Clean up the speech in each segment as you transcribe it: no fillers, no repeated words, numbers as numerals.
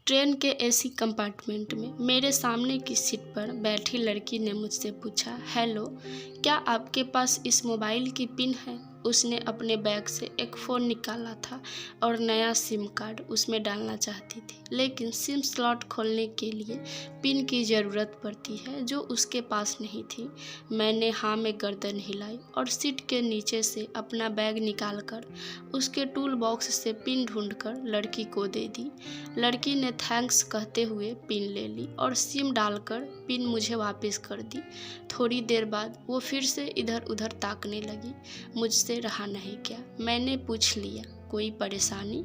Train के AC compartment में मेरे सामने की सीट पर बैठी लड़की ने मुझसे पूछा, हेलो, क्या आपके पास इस मोबाइल की पिन है? उसने अपने बैग से एक फ़ोन निकाला था और नया सिम कार्ड उसमें डालना चाहती थी, लेकिन सिम स्लॉट खोलने के लिए पिन की ज़रूरत पड़ती है जो उसके पास नहीं थी। मैंने हाँ में गर्दन हिलाई और सीट के नीचे से अपना बैग निकालकर उसके टूल बॉक्स से पिन ढूंढकर लड़की को दे दी। लड़की ने थैंक्स कहते हुए पिन ले ली और सिम डालकर पिन मुझे वापस कर दी। थोड़ी देर बाद वो फिर से इधर उधर ताकने लगी। मुझसे रहा नहीं गया, मैंने पूछ लिया, कोई परेशानी?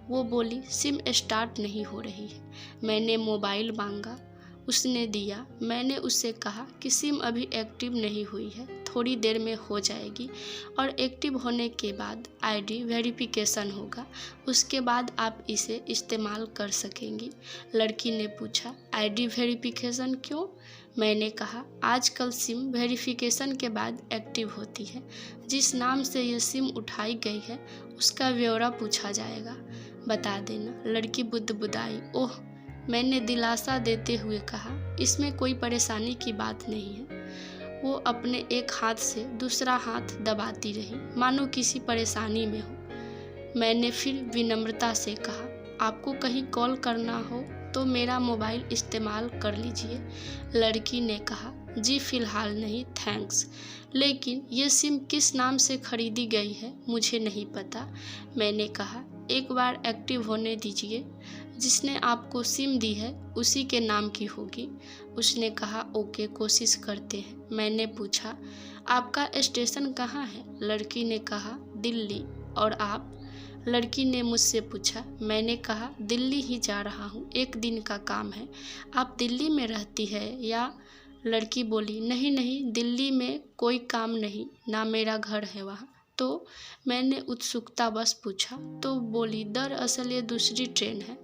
वो बोली, सिम स्टार्ट नहीं हो रही है। मैंने मोबाइल मांगा, उसने दिया। मैंने उससे कहा कि सिम अभी एक्टिव नहीं हुई है, थोड़ी देर में हो जाएगी और एक्टिव होने के बाद आईडी वेरिफिकेशन होगा, उसके बाद आप इसे इस्तेमाल कर सकेंगी। लड़की ने पूछा, आईडी वेरिफिकेशन क्यों? मैंने कहा, आजकल सिम वेरिफिकेशन के बाद एक्टिव होती है। जिस नाम से ये सिम उठाई गई है उसका ब्यौरा पूछा जाएगा, बता देना। लड़की बुदबुदाई। ओह, मैंने दिलासा देते हुए कहा, इसमें कोई परेशानी की बात नहीं है। वो अपने एक हाथ से दूसरा हाथ दबाती रही, मानो किसी परेशानी में हो। मैंने फिर विनम्रता से कहा, आपको कहीं कॉल करना हो तो मेरा मोबाइल इस्तेमाल कर लीजिए। लड़की ने कहा, जी फ़िलहाल नहीं, थैंक्स, लेकिन ये सिम किस नाम से खरीदी गई है मुझे नहीं पता। मैंने कहा, एक बार एक्टिव होने दीजिए, जिसने आपको सिम दी है उसी के नाम की होगी। उसने कहा, ओके, कोशिश करते हैं। मैंने पूछा, आपका स्टेशन कहाँ है? लड़की ने कहा, दिल्ली। और आप? लड़की ने मुझसे पूछा। मैंने कहा, दिल्ली ही जा रहा हूँ, एक दिन का काम है। आप दिल्ली में रहती है या? लड़की बोली, नहीं नहीं, दिल्ली में कोई काम नहीं, ना मेरा घर है वहाँ। तो मैंने उत्सुकतावश पूछा। तो बोली, दरअसल ये दूसरी ट्रेन है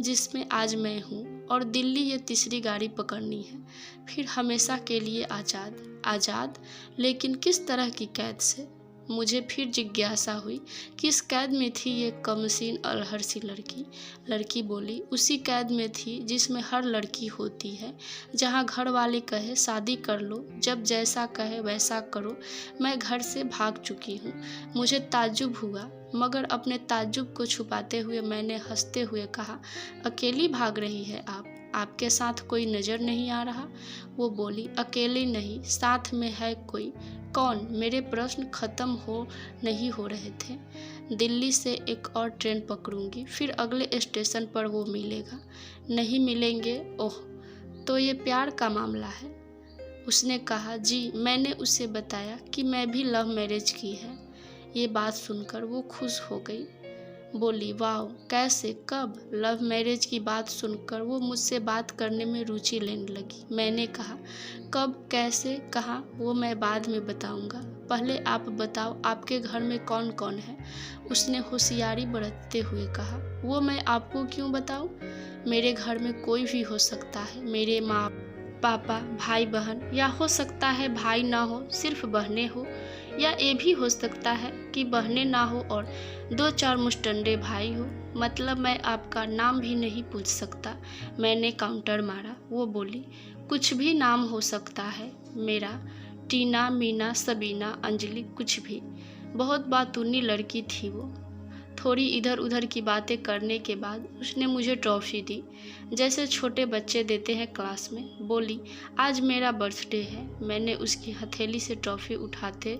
जिसमें आज मैं हूँ और दिल्ली ये तीसरी गाड़ी पकड़नी है, फिर हमेशा के लिए आज़ाद। आज़ाद? लेकिन किस तरह की कैद से? मुझे फिर जिज्ञासा हुई, किस कैद में थी ये कमसीन अल्हड़ सी लड़की? लड़की बोली, उसी कैद में थी जिसमें हर लड़की होती है, जहाँ घर वाले कहे शादी कर लो, जब जैसा कहे वैसा करो। मैं घर से भाग चुकी हूँ। मुझे ताज्जुब हुआ, मगर अपने ताज्जुब को छुपाते हुए मैंने हंसते हुए कहा, अकेली भाग रही है आप? आपके साथ कोई नज़र नहीं आ रहा? वो बोली, अकेली नहीं, साथ में है कोई। कौन? मेरे प्रश्न खत्म नहीं हो रहे थे। दिल्ली से एक और ट्रेन पकड़ूंगी, फिर अगले स्टेशन पर वो मिलेगा। नहीं मिलेंगे? ओह, तो ये प्यार का मामला है? उसने कहा, जी। मैंने उसे बताया कि मैं भी लव मैरिज की है। ये बात सुनकर वो खुश हो गई। बोली, वाह, कैसे, कब? लव मैरिज की बात सुनकर वो मुझसे बात करने में रुचि लेने लगी। मैंने कहा, कब, कैसे, कहाँ, वो मैं बाद में बताऊंगा, पहले आप बताओ आपके घर में कौन कौन है? उसने होशियारी बरतते हुए कहा, वो मैं आपको क्यों बताऊं? मेरे घर में कोई भी हो सकता है, मेरे माँ पापा, भाई बहन, या हो सकता है भाई ना हो, सिर्फ बहनें हो, या ये भी हो सकता है कि बहनें ना हो और 2-4 मुस्टंडे भाई हो। मतलब मैं आपका नाम भी नहीं पूछ सकता। मैंने काउंटर मारा। वो बोली, कुछ भी नाम हो सकता है मेरा, टीना, मीना, सबीना, अंजलि, कुछ भी। बहुत बातूनी लड़की थी वो। थोड़ी इधर उधर की बातें करने के बाद उसने मुझे ट्रॉफ़ी दी, जैसे छोटे बच्चे देते हैं क्लास में। बोली, आज मेरा बर्थडे है। मैंने उसकी हथेली से ट्रॉफ़ी उठाते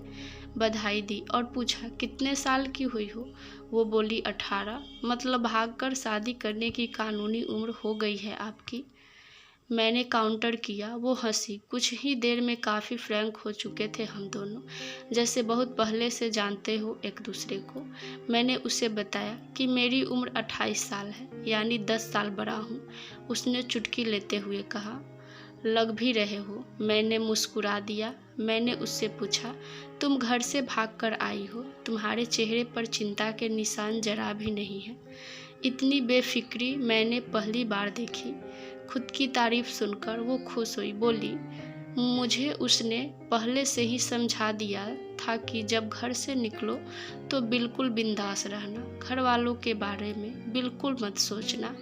बधाई दी और पूछा, कितने साल की हुई हो? वो बोली, 18। मतलब भागकर शादी करने की कानूनी उम्र हो गई है आपकी? मैंने काउंटर किया। वो हंसी। कुछ ही देर में काफ़ी फ्रैंक हो चुके थे हम दोनों, जैसे बहुत पहले से जानते हो एक दूसरे को। मैंने उसे बताया कि मेरी उम्र 28 साल है, यानी 10 साल बड़ा हूँ। उसने चुटकी लेते हुए कहा, लग भी रहे हो। मैंने मुस्कुरा दिया। मैंने उससे पूछा, तुम घर से भागकर आई हो, तुम्हारे चेहरे पर चिंता के निशान जरा भी नहीं है। इतनी बेफिक्री मैंने पहली बार देखी। खुद की तारीफ सुनकर वो खुश हुई। बोली, मुझे उसने पहले से ही समझा दिया था कि जब घर से निकलो तो बिल्कुल बिंदास रहना, घर वालों के बारे में बिल्कुल मत सोचना।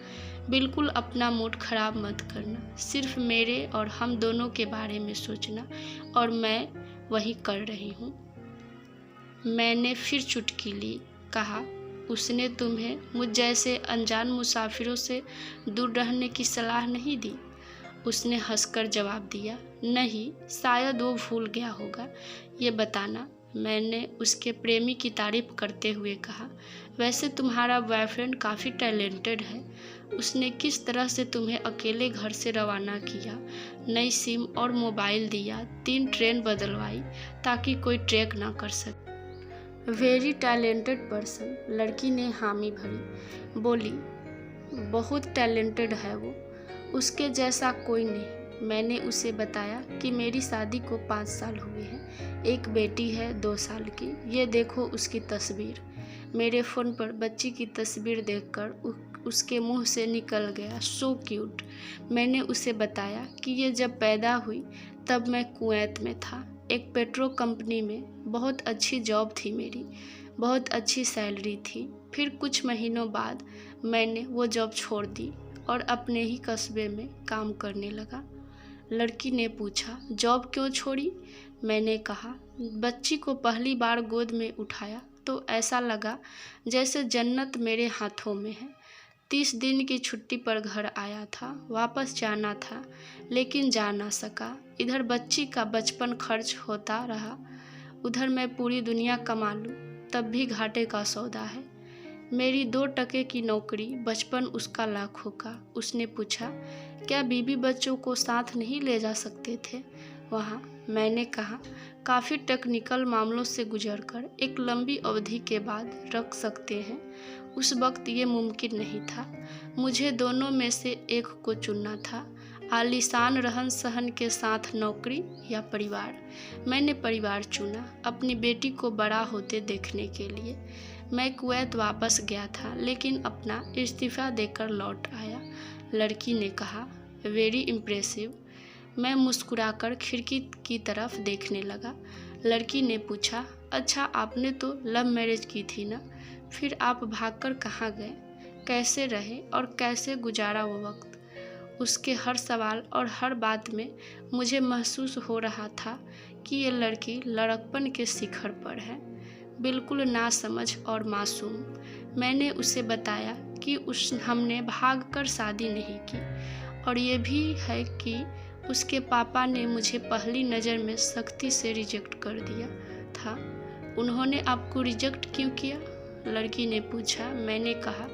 बिल्कुल अपना मूड खराब मत करना, सिर्फ मेरे और हम दोनों के बारे में सोचना, और मैं वही कर रही हूँ। मैंने फिर चुटकी ली। कहा, उसने तुम्हें मुझ जैसे अनजान मुसाफिरों से दूर रहने की सलाह नहीं दी? उसने हंसकर जवाब दिया, नहीं, शायद वो भूल गया होगा ये बताना। मैंने उसके प्रेमी की तारीफ करते हुए कहा, वैसे तुम्हारा बॉयफ्रेंड काफ़ी टैलेंटेड है। उसने किस तरह से तुम्हें अकेले घर से रवाना किया, नई सिम और मोबाइल दिया, 3 ट्रेन बदलवाई ताकि कोई ट्रैक ना कर सके। वेरी टैलेंटेड पर्सन, लड़की ने हामी भरी। बोली, बहुत टैलेंटेड है वो, उसके जैसा कोई नहीं। मैंने उसे बताया कि मेरी शादी को 5 साल हुए हैं, एक बेटी है 2 साल की। ये देखो उसकी तस्वीर। मेरे फ़ोन पर बच्ची की तस्वीर देखकर उसके मुंह से निकल गया, सो क्यूट। मैंने उसे बताया कि ये जब पैदा हुई तब मैं कुवैत में था, एक पेट्रो कंपनी में। बहुत अच्छी जॉब थी मेरी, बहुत अच्छी सैलरी थी। फिर कुछ महीनों बाद मैंने वो जॉब छोड़ दी और अपने ही कस्बे में काम करने लगा। लड़की ने पूछा, जॉब क्यों छोड़ी? मैंने कहा, बच्ची को पहली बार गोद में उठाया तो ऐसा लगा जैसे जन्नत मेरे हाथों में है। 30 दिन की छुट्टी पर घर आया था, वापस जाना था लेकिन जा ना सका। इधर बच्ची का बचपन खर्च होता रहा, उधर मैं पूरी दुनिया कमा लूँ तब भी घाटे का सौदा है। मेरी 2 टके की नौकरी, बचपन उसका लाखों का। उसने पूछा, क्या बीबी बच्चों को साथ नहीं ले जा सकते थे वहाँ? मैंने कहा, काफ़ी टेक्निकल मामलों से गुजरकर एक लंबी अवधि के बाद रख सकते हैं। उस वक्त ये मुमकिन नहीं था। मुझे दोनों में से एक को चुनना था, आलीशान रहन सहन के साथ नौकरी या परिवार। मैंने परिवार चुना, अपनी बेटी को बड़ा होते देखने के लिए। मैं कुवैत वापस गया था लेकिन अपना इस्तीफ़ा देकर लौट आया। लड़की ने कहा, वेरी इम्प्रेसिव। मैं मुस्कुराकर खिड़की की तरफ देखने लगा। लड़की ने पूछा, अच्छा आपने तो लव मैरिज की थी ना, फिर आप भागकर कहाँ गए? कैसे रहे और कैसे गुजारा वो वक्त? उसके हर सवाल और हर बात में मुझे महसूस हो रहा था कि ये लड़की लड़कपन के शिखर पर है, बिल्कुल नासमझ और मासूम। मैंने उसे बताया कि हमने भागकर शादी नहीं की, और ये भी है कि उसके पापा ने मुझे पहली नज़र में सख्ती से रिजेक्ट कर दिया था। उन्होंने आपको रिजेक्ट क्यों किया? लड़की ने पूछा। मैंने कहा,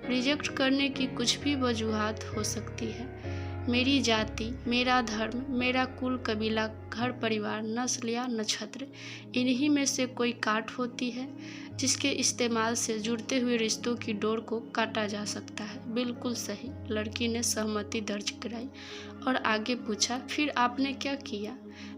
रिजेक्ट करने की कुछ भी वजूहात हो सकती है। मेरी जाति, मेरा धर्म, मेरा कुल, कबीला, घर परिवार, नस्ल या नक्षत्र, इन्हीं में से कोई काट होती है जिसके इस्तेमाल से जुड़ते हुए रिश्तों की डोर को काटा जा सकता है। बिल्कुल सही, लड़की ने सहमति दर्ज कराई और आगे पूछा, फिर आपने क्या किया?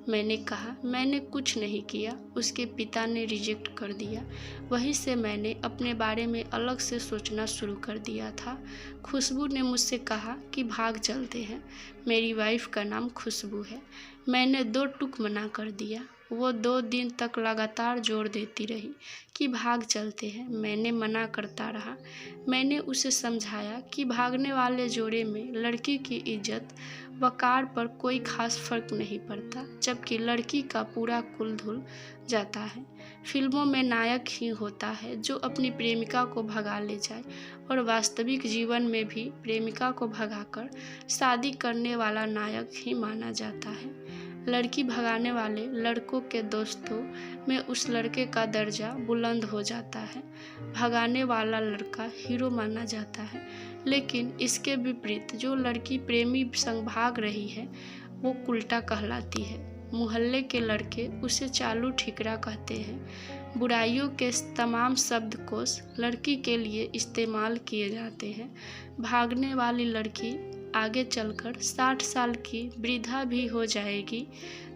मैंने कहा, मैंने कुछ नहीं किया, उसके पिता ने रिजेक्ट कर दिया। वहीं से मैंने अपने बारे में अलग से सोचना शुरू कर दिया था। खुशबू ने मुझसे कहा कि भाग चलते हैं। मेरी वाइफ का नाम खुशबू है। मैंने 2 टूक मना कर दिया। वो 2 दिन तक लगातार जोर देती रही कि भाग चलते हैं। मैंने मना करता रहा। मैंने उसे समझाया कि भागने वाले जोड़े में लड़की की इज्जत वकार पर कोई खास फर्क नहीं पड़ता, जबकि लड़की का पूरा कुल धुल जाता है। फिल्मों में नायक ही होता है जो अपनी प्रेमिका को भगा ले जाए, और वास्तविक जीवन में भी प्रेमिका को भगाकर शादी करने वाला नायक ही माना जाता है। लड़की भगाने वाले लड़कों के दोस्तों में उस लड़के का दर्जा बुलंद हो जाता है। भगाने वाला लड़का हीरो माना जाता है, लेकिन इसके विपरीत जो लड़की प्रेमी संग भाग रही है वो उल्टा कहलाती है। मोहल्ले के लड़के उसे चालू ठिकरा कहते हैं। बुराइयों के तमाम शब्दकोश लड़की के लिए इस्तेमाल किए जाते हैं। भागने वाली लड़की आगे चलकर 60 साल की वृद्धा भी हो जाएगी,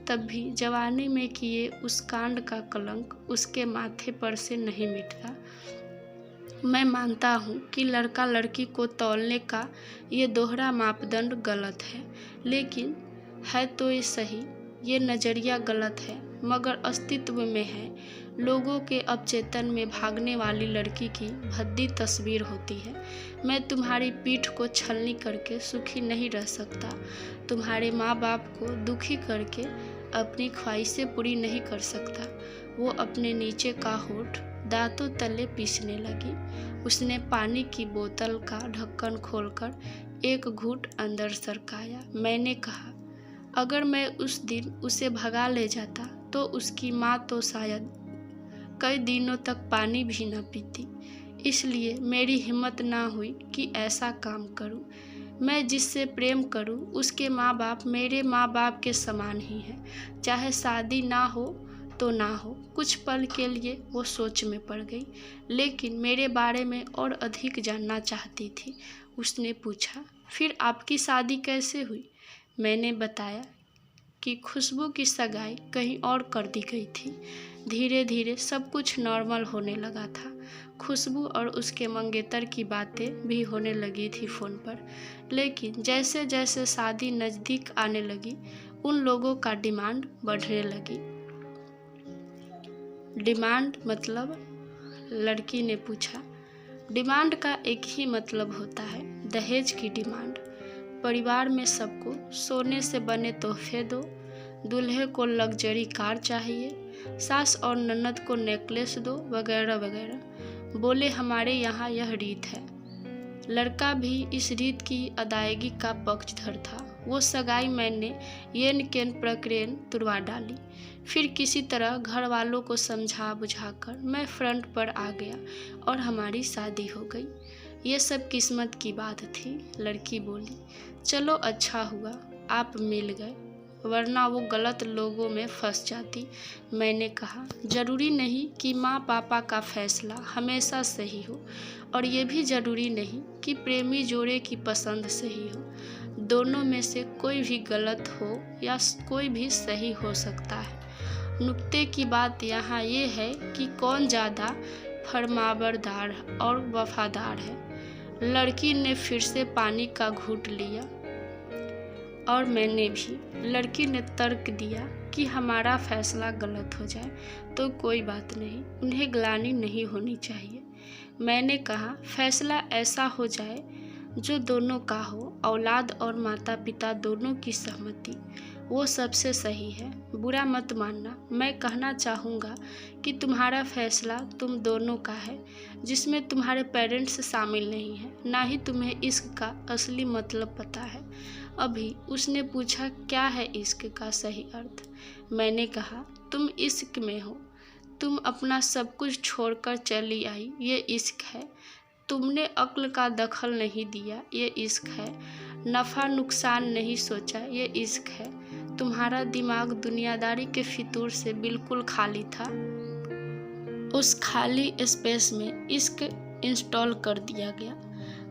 तब भी जवानी में किए उस कांड का कलंक उसके माथे पर से नहीं मिटता। मैं मानता हूँ कि लड़का लड़की को तौलने का ये दोहरा मापदंड गलत है, लेकिन है तो ये सही, ये नज़रिया गलत है। मगर अस्तित्व में है। लोगों के अवचेतन में भागने वाली लड़की की भद्दी तस्वीर होती है। मैं तुम्हारी पीठ को छलनी करके सुखी नहीं रह सकता। तुम्हारे माँ बाप को दुखी करके अपनी ख्वाहिशें पूरी नहीं कर सकता। वो अपने नीचे का होठ दांतों तले पीसने लगी। उसने पानी की बोतल का ढक्कन खोलकर एक घूंट अंदर सरकाया। मैंने कहा, अगर मैं उस दिन उसे भगा ले जाता तो उसकी माँ तो शायद कई दिनों तक पानी भी न पीती। इसलिए मेरी हिम्मत ना हुई कि ऐसा काम करूं। मैं जिससे प्रेम करूं उसके माँ बाप मेरे माँ बाप के समान ही हैं। चाहे शादी ना हो तो ना हो। कुछ पल के लिए वो सोच में पड़ गई, लेकिन मेरे बारे में और अधिक जानना चाहती थी। उसने पूछा, फिर आपकी शादी कैसे हुई? मैंने बताया कि खुशबू की सगाई कहीं और कर दी गई थी। धीरे धीरे सब कुछ नॉर्मल होने लगा था। खुशबू और उसके मंगेतर की बातें भी होने लगी थी फ़ोन पर। लेकिन जैसे जैसे शादी नज़दीक आने लगी, उन लोगों का डिमांड बढ़ने लगी। डिमांड मतलब? लड़की ने पूछा। डिमांड का एक ही मतलब होता है, दहेज की डिमांड। परिवार में सबको सोने से बने तोहफे दो, दूल्हे को लग्जरी कार चाहिए, सास और ननद को नेकलेस दो, वगैरह वगैरह। बोले, हमारे यहाँ यह रीत है। लड़का भी इस रीत की अदायगी का पक्षधर था। वो सगाई मैंने येन केन प्रक्रियन तुड़वा डाली। फिर किसी तरह घर वालों को समझा बुझाकर मैं फ्रंट पर आ गया और हमारी शादी हो गई। ये सब किस्मत की बात थी। लड़की बोली, चलो अच्छा हुआ आप मिल गए, वरना वो गलत लोगों में फंस जाती। मैंने कहा, जरूरी नहीं कि माँ पापा का फैसला हमेशा सही हो, और ये भी जरूरी नहीं कि प्रेमी जोड़े की पसंद सही हो। दोनों में से कोई भी गलत हो या कोई भी सही हो सकता है। नुक्ते की बात यहाँ ये है कि कौन ज़्यादा फरमाबरदार और वफादार है। लड़की ने फिर से पानी का घूंट लिया और मैंने भी। लड़की ने तर्क दिया कि हमारा फैसला गलत हो जाए तो कोई बात नहीं, उन्हें ग्लानि नहीं होनी चाहिए। मैंने कहा, फैसला ऐसा हो जाए जो दोनों का हो, औलाद और माता पिता दोनों की सहमति, वो सबसे सही है। बुरा मत मानना, मैं कहना चाहूँगा कि तुम्हारा फैसला तुम दोनों का है, जिसमें तुम्हारे पेरेंट्स शामिल नहीं हैं, ना ही तुम्हें इश्क का असली मतलब पता है अभी। उसने पूछा, क्या है इश्क का सही अर्थ? मैंने कहा, तुम इश्क में हो, तुम अपना सब कुछ छोड़कर चली आई, ये इश्क है। तुमने अक्ल का दखल नहीं दिया, ये इश्क है। नफ़ा नुकसान नहीं सोचा, ये इश्क है। तुम्हारा दिमाग दुनियादारी के फितूर से बिल्कुल खाली था। उस खाली स्पेस में इश्क इंस्टॉल कर दिया गया।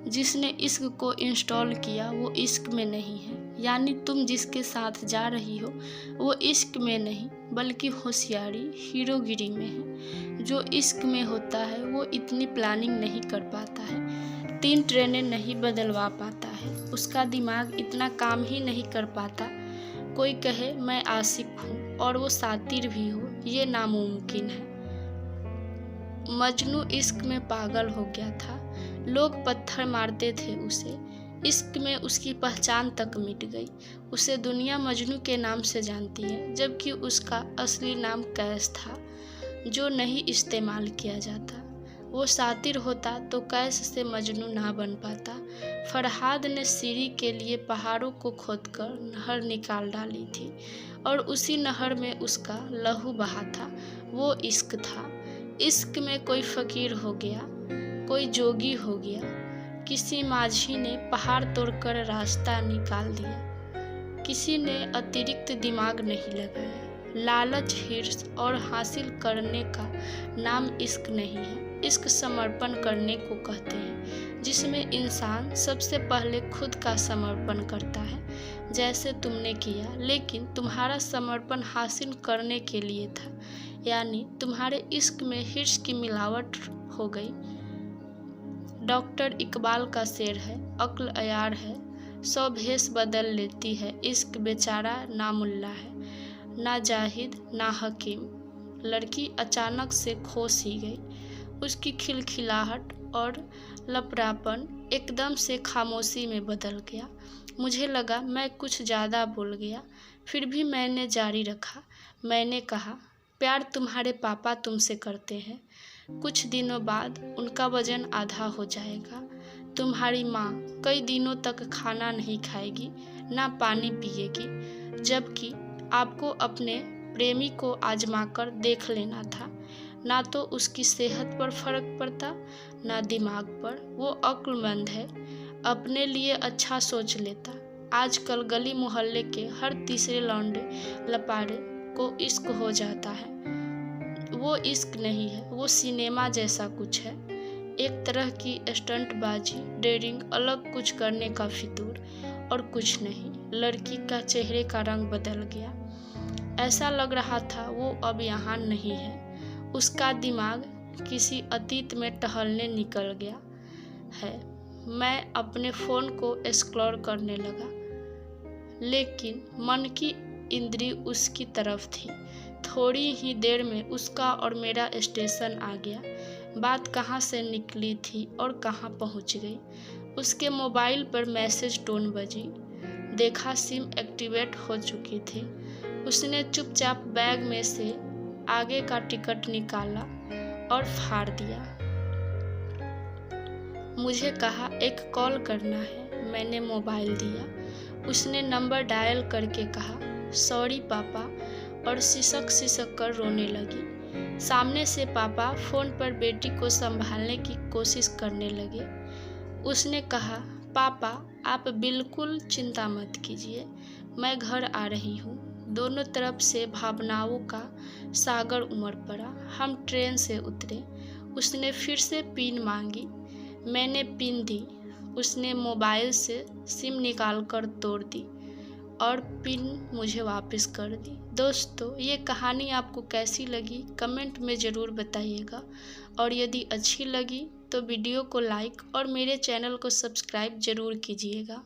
जिसने इश्क को इंस्टॉल किया वो इश्क में नहीं है, यानी तुम जिसके साथ जा रही हो वो इश्क में नहीं बल्कि होशियारी, हीरोगिरी में है। जो इश्क में होता है वो इतनी प्लानिंग नहीं कर पाता है, 3 ट्रेनें नहीं बदलवा पाता है, उसका दिमाग इतना काम ही नहीं कर पाता। कोई कहे मैं आशिक हूँ और वो सातिर भी हो, ये नामुमकिन है। मजनू इश्क में पागल हो गया था। लोग पत्थर मारते थे उसे। इश्क में उसकी पहचान तक मिट गई। उसे दुनिया मजनू के नाम से जानती है, जबकि उसका असली नाम कैस था, जो नहीं इस्तेमाल किया जाता। वो सातिर होता तो कैस से मजनू ना बन पाता। फरहाद ने सीरी के लिए पहाड़ों को खोदकर नहर निकाल डाली थी और उसी नहर में उसका लहू बहा था। वो इश्क था। इश्क में कोई फकीर हो गया, कोई जोगी हो गया, किसी माझी ने पहाड़ तोड़कर रास्ता निकाल दिया। किसी ने अतिरिक्त दिमाग नहीं लगाया। लालच, हिर्स और हासिल करने का नाम इश्क नहीं है। इश्क समर्पण करने को कहते हैं, जिसमें इंसान सबसे पहले खुद का समर्पण करता है, जैसे तुमने किया। लेकिन तुम्हारा समर्पण हासिल करने के लिए था, यानी तुम्हारे इश्क में हिर्स की मिलावट हो गई। डॉक्टर इकबाल का शेर है, अक्ल अयार है, 100 भेष बदल लेती है, इश्क बेचारा नामुल्ला है। ना जाहिद ना हकीम। लड़की अचानक से खो सी गई। उसकी खिलखिलाहट और लपरापन एकदम से खामोशी में बदल गया। मुझे लगा मैं कुछ ज़्यादा बोल गया, फिर भी मैंने जारी रखा। मैंने कहा, प्यार तुम्हारे पापा तुमसे करते हैं। कुछ दिनों बाद उनका वजन आधा हो जाएगा। तुम्हारी माँ कई दिनों तक खाना नहीं खाएगी, ना पानी पिएगी, जबकि आपको अपने प्रेमी को आजमाकर देख लेना था। ना तो उसकी सेहत पर फर्क पड़ता, ना दिमाग पर। वो अक्लमंद है, अपने लिए अच्छा सोच लेता। आजकल गली मोहल्ले के हर तीसरे लौंडे लपाड़े को इश्क हो जाता है। वो इश्क नहीं है, वो सिनेमा जैसा कुछ है। एक तरह की स्टंटबाजी, डेयरिंग, अलग कुछ करने का फितूर, और कुछ नहीं। लड़की का चेहरे का रंग बदल गया। ऐसा लग रहा था वो अब यहाँ नहीं है। उसका दिमाग किसी अतीत में टहलने निकल गया है। मैं अपने फ़ोन को स्क्रॉल करने लगा, लेकिन मन की इंद्री उसकी तरफ थी। थोड़ी ही देर में उसका और मेरा स्टेशन आ गया। बात कहाँ से निकली थी और कहाँ पहुँच गई। उसके मोबाइल पर मैसेज टोन बजी। देखा सिम एक्टिवेट हो चुकी थी। उसने चुपचाप बैग में से आगे का टिकट निकाला और फाड़ दिया। मुझे कहा, एक कॉल करना है। मैंने मोबाइल दिया। उसने नंबर डायल करके कहा, सॉरी पापा, और सिसक सिसक कर रोने लगी। सामने से पापा फ़ोन पर बेटी को संभालने की कोशिश करने लगे। उसने कहा, पापा आप बिल्कुल चिंता मत कीजिए, मैं घर आ रही हूँ। दोनों तरफ से भावनाओं का सागर उमड़ पड़ा। हम ट्रेन से उतरे। उसने फिर से पिन मांगी। मैंने पिन दी। उसने मोबाइल से सिम निकालकर तोड़ दी और पिन मुझे वापस कर दी। दोस्तों, ये कहानी आपको कैसी लगी कमेंट में ज़रूर बताइएगा, और यदि अच्छी लगी तो वीडियो को लाइक और मेरे चैनल को सब्सक्राइब ज़रूर कीजिएगा।